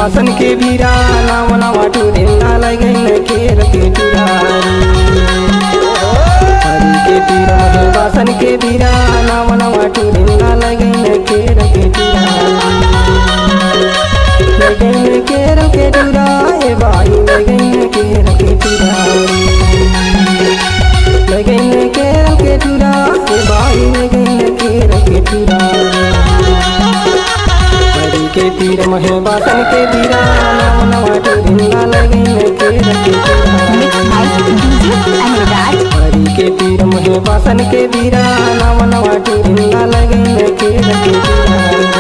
बासन के बीरा नाम नवा टूरेंदा लगन खेर के टुरारी हरि के पीर महे बासन के बीरा नाम नवा टूरेंदा लगन खेर के टुरारी लगन खेर के टुराए बाई लगन खेर के टुरारी लगन खेर के टुराए बाई लगन खेर के टुरारी के पीर महे बासन के बीरा नाम नवा टूरेंदा लगन खेर के टुरारी हरि के पीर महे बासन के बीरा नाम नवा टूरेंदा लगन खेर के टुरारी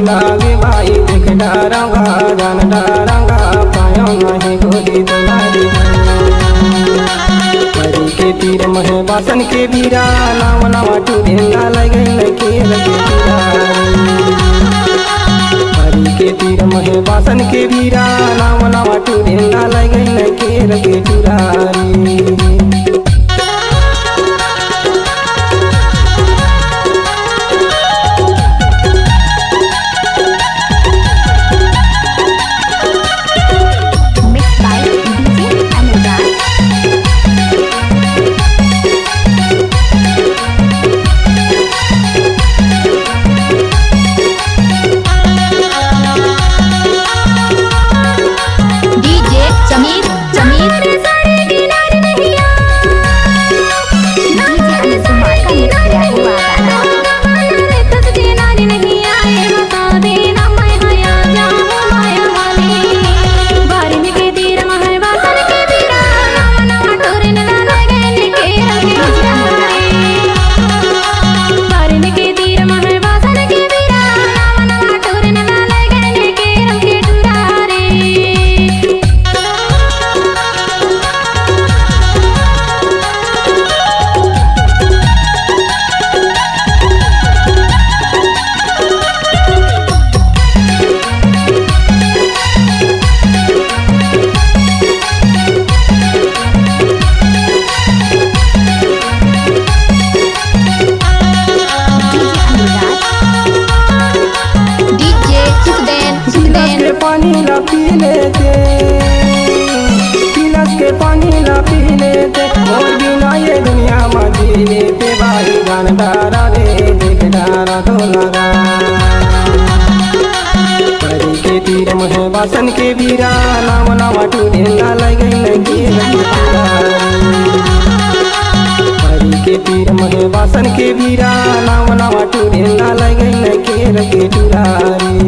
लागे भाई देख डारंगा जान डारंगा पायो नहीं गोली तुम्हारी हरि के पीर महे बासन के बीरा नाम नवा टूरेंदा लगन खेर के टुरारी हरि के पीर महे बासन के बीरा नाम नवा टूरेंदा लगन खेर के टुरारी पानी ला पी लेते गिलास के पानी ला पी लेते और बिना ये दुनिया में जी लेते भाई गान डारा रे देख डारा तो लगा हरि के पीर महे बासन के बीरा नाम नवा टूरेंदा लगन खेर के टुरारी हरि के पीर महे बासन के बीरा नाम नवा टूरेंदा लगन खेर के टुरारी